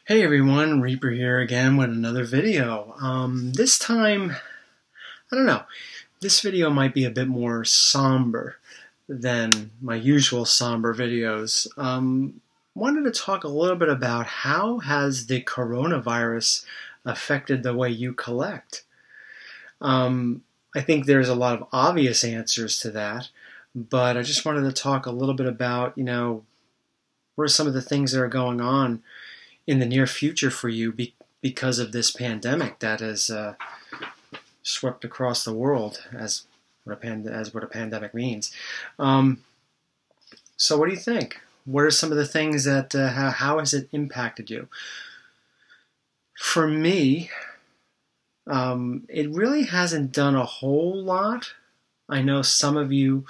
Hey everyone, Reaper here again with another video. This time, I don't know, this video might be a bit more somber than my usual somber videos. Wanted to talk a little bit about how has the coronavirus affected the way you collect. I think there's a lot of obvious answers to that, but I just wanted to talk a little bit about, what are some of the things that are going on in the near future for you because of this pandemic that has swept across the world, as what a pandemic means. So what do you think? What are some of the things that, how has it impacted you? For me, it really hasn't done a whole lot. I know some of you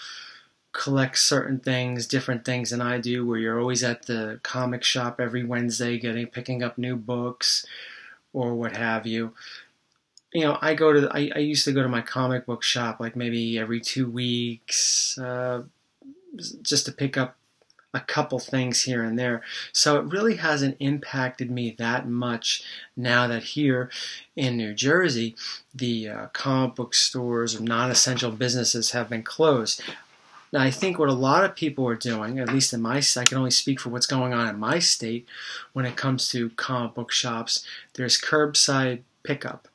collect certain things, different things than I do, where you're always at the comic shop every Wednesday picking up new books or what have you. I used to go to my comic book shop like maybe every 2 weeks, just to pick up a couple things here and there. So it really hasn't impacted me that much now that here in New Jersey, the comic book stores or non-essential businesses have been closed. Now, I think what a lot of people are doing, at least in I can only speak for what's going on in my state when it comes to comic book shops, there's curbside pickup.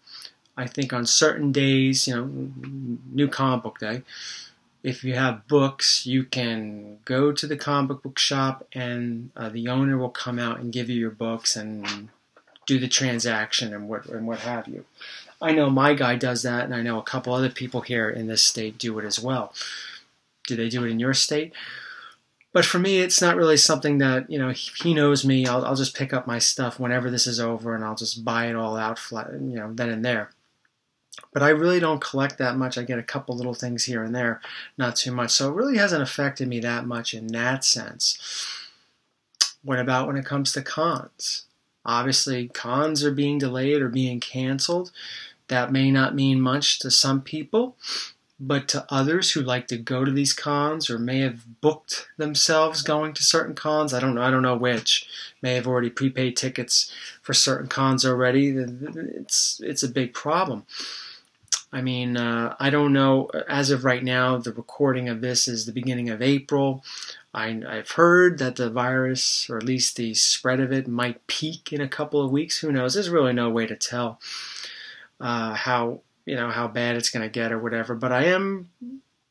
I think on certain days, new comic book day, if you have books, you can go to the comic book shop and the owner will come out and give you your books and do the transaction and what have you. I know my guy does that, and I know a couple other people here in this state do it as well. Do they do it in your state? But for me, it's not really something that, he knows me. I'll just pick up my stuff whenever this is over, and I'll just buy it all out, then and there. But I really don't collect that much. I get a couple little things here and there, not too much. So it really hasn't affected me that much in that sense. What about when it comes to cons? Obviously, cons are being delayed or being canceled. That may not mean much to some people. But to others who like to go to these cons or may have booked themselves going to certain cons, I don't know which, may have already prepaid tickets for certain cons already, it's a big problem. I mean, I don't know, as of right now, the recording of this is the beginning of April. I've heard that the virus, or at least the spread of it, might peak in a couple of weeks. Who knows? There's really no way to tell how bad it's going to get or whatever. But I am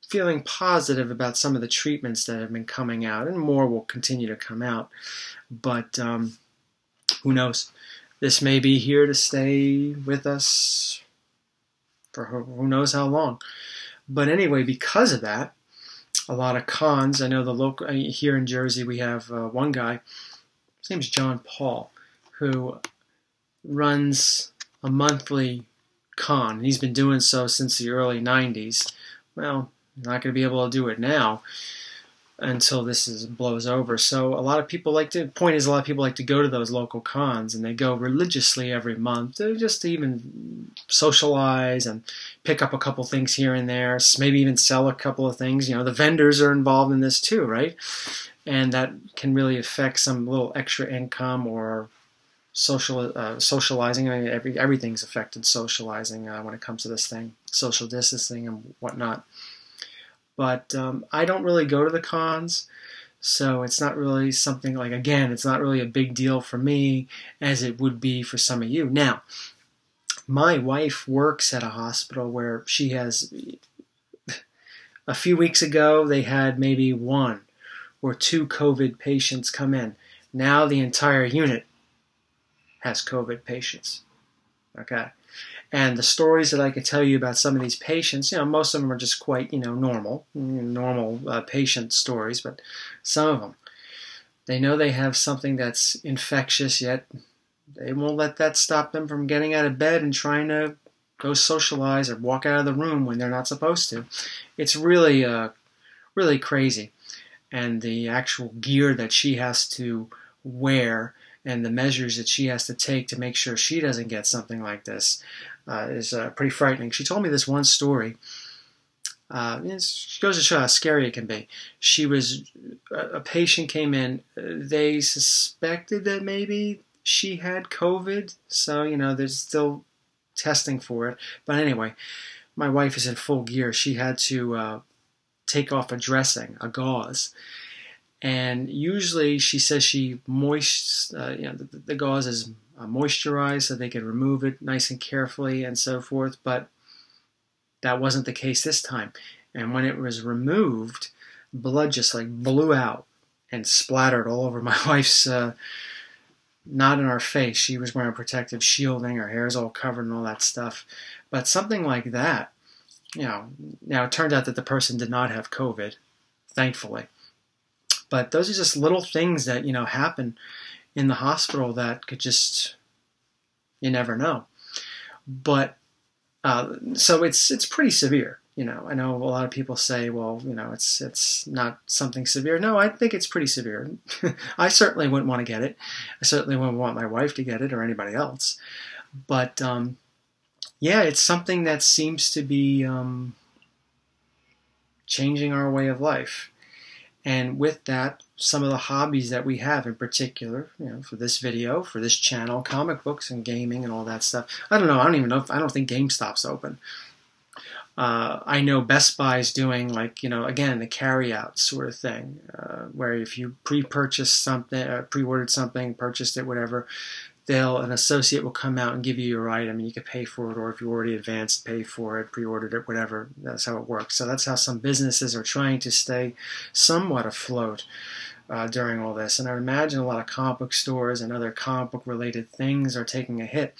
feeling positive about some of the treatments that have been coming out, and more will continue to come out. But who knows? This may be here to stay with us for who knows how long. But anyway, because of that, a lot of cons. I know the local here in Jersey, we have one guy. His name's John Paul, who runs a monthly con. He's been doing so since the early 90s. Well, not going to be able to do it now until this blows over. So a lot of people like to go to those local cons, and they go religiously every month just to even socialize and pick up a couple things here and there, maybe even sell a couple of things. The vendors are involved in this too, right? And that can really affect some little extra income or socializing. I mean, everything's affected socializing when it comes to this thing, social distancing and whatnot. But I don't really go to the cons, so it's not really something like, again, it's not really a big deal for me as it would be for some of you. Now, my wife works at a hospital where she has, a few weeks ago, they had maybe 1 or 2 COVID patients come in. Now the entire unit has COVID patients. Okay. And the stories that I could tell you about some of these patients, most of them are just quite, normal patient stories, but some of them, they know they have something that's infectious, yet they won't let that stop them from getting out of bed and trying to go socialize or walk out of the room when they're not supposed to. It's really, really crazy. And the actual gear that she has to wear and the measures that she has to take to make sure she doesn't get something like this is pretty frightening. She told me this one story. It goes to show how scary it can be. A patient came in. They suspected that maybe she had COVID, so, there's still testing for it. But anyway, my wife is in full gear. She had to take off a dressing, a gauze. And usually she says the gauze is moisturized so they can remove it nice and carefully and so forth. But that wasn't the case this time. And when it was removed, blood just like blew out and splattered all over my wife's, not in our face. She was wearing protective shielding. Her hair's all covered and all that stuff. But something like that, now it turned out that the person did not have COVID, thankfully. But those are just little things that, happen in the hospital that could just, you never know. But, so it's pretty severe. I know a lot of people say, well, it's not something severe. No, I think it's pretty severe. I certainly wouldn't want to get it. I certainly wouldn't want my wife to get it or anybody else. But, yeah, it's something that seems to be changing our way of life. And with that, some of the hobbies that we have in particular, for this video, for this channel, comic books and gaming and all that stuff. I don't know. I don't think GameStop's open. I know Best Buy is doing again, the carry-out sort of thing, where if you pre-purchased something, pre-ordered something, purchased it, whatever, an associate will come out and give you your item, and you can pay for it, or if you already advanced, pay for it, pre-ordered it, whatever. That's how it works. So that's how some businesses are trying to stay somewhat afloat during all this. And I imagine a lot of comic book stores and other comic book related things are taking a hit.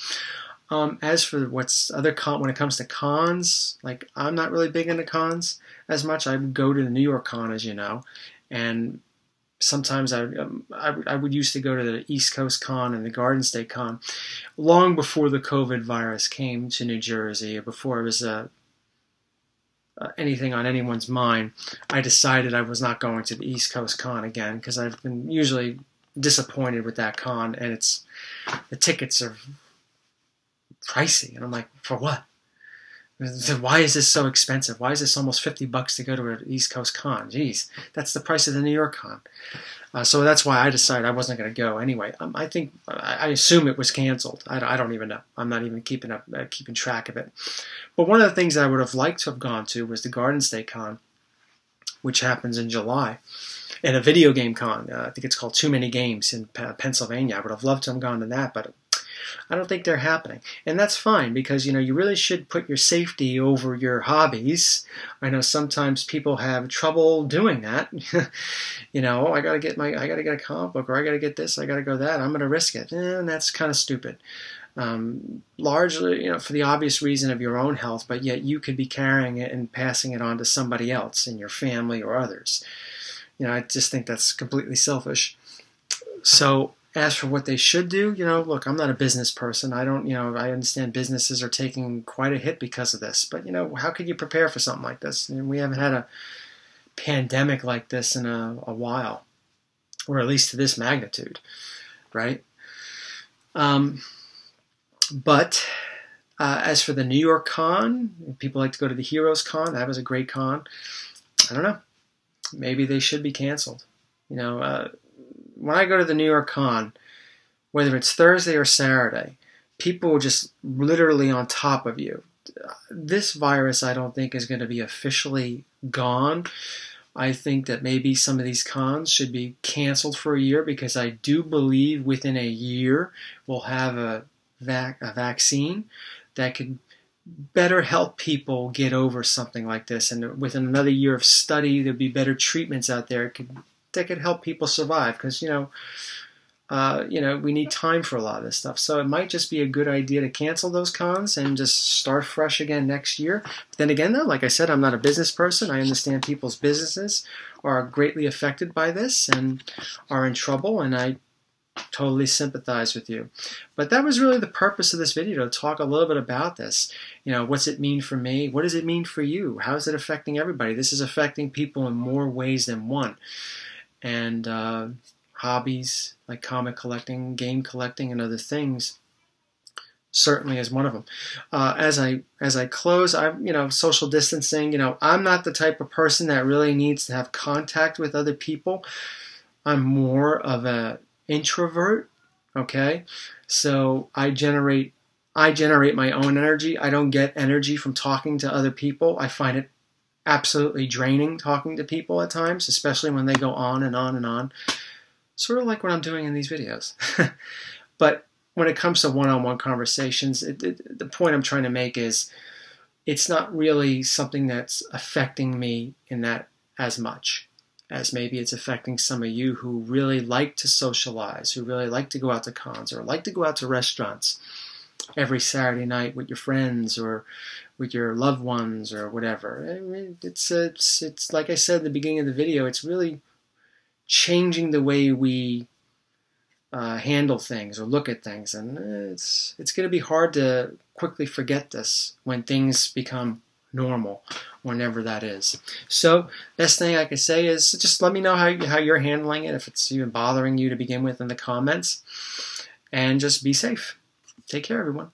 As for when it comes to cons, I'm not really big into cons as much. I would go to the New York Con, as you know, and sometimes I would used to go to the East Coast Con and the Garden State Con long before the COVID virus came to New Jersey, or before it was anything on anyone's mind. I decided I was not going to the East Coast Con again because I've been usually disappointed with that con, and the tickets are pricey, and I'm like, for what? Why is this so expensive? Why is this almost $50 to go to an East Coast Con? Jeez, that's the price of the New York Con. So that's why I decided I wasn't going to go anyway. I assume it was canceled. I don't even know. I'm not even keeping track of it. But one of the things I would have liked to have gone to was the Garden State Con, which happens in July, and a video game con. I think it's called Too Many Games in Pennsylvania. I would have loved to have gone to that, but I don't think they're happening. And that's fine, because you really should put your safety over your hobbies. I know sometimes people have trouble doing that. I gotta get a comic book, or I gotta get this, I gotta go that, I'm gonna risk it. And that's kind of stupid. Largely, for the obvious reason of your own health, but yet you could be carrying it and passing it on to somebody else in your family or others. I just think that's completely selfish. So as for what they should do, look, I'm not a business person. I don't, I understand businesses are taking quite a hit because of this. But, how could you prepare for something like this? We haven't had a pandemic like this in a while, or at least to this magnitude, right? But as for the New York Con, people like to go to the Heroes Con. That was a great con. I don't know. Maybe they should be canceled. When I go to the New York Con, whether it's Thursday or Saturday, people are just literally on top of you. This virus, I don't think, is going to be officially gone. I think that maybe some of these cons should be canceled for a year, because I do believe within a year we'll have a vaccine that could better help people get over something like this. And within another year of study, there'll be better treatments out there that could help people survive, because we need time for a lot of this stuff. So it might just be a good idea to cancel those cons and just start fresh again next year. But then again, though, like I said, I'm not a business person. I understand people's businesses are greatly affected by this and are in trouble, and I totally sympathize with you. But that was really the purpose of this video, to talk a little bit about this. What's it mean for me? What does it mean for you? How is it affecting everybody? This is affecting people in more ways than one. And hobbies like comic collecting, game collecting, and other things certainly is one of them. As I close, social distancing. I'm not the type of person that really needs to have contact with other people. I'm more of an introvert, Okay, so I generate my own energy. I don't get energy from talking to other people. I find it absolutely draining talking to people at times, especially when they go on and on and on. Sort of like what I'm doing in these videos. But when it comes to one-on-one conversations, the point I'm trying to make is it's not really something that's affecting me in that as much as maybe it's affecting some of you who really like to socialize, who really like to go out to cons or like to go out to restaurants every Saturday night with your friends or with your loved ones or whatever. I mean, it's like I said at the beginning of the video, it's really changing the way we handle things or look at things, and it's going to be hard to quickly forget this when things become normal, whenever that is. So best thing I can say is just let me know how you're handling it, if it's even bothering you to begin with, in the comments, and just be safe. Take care, everyone.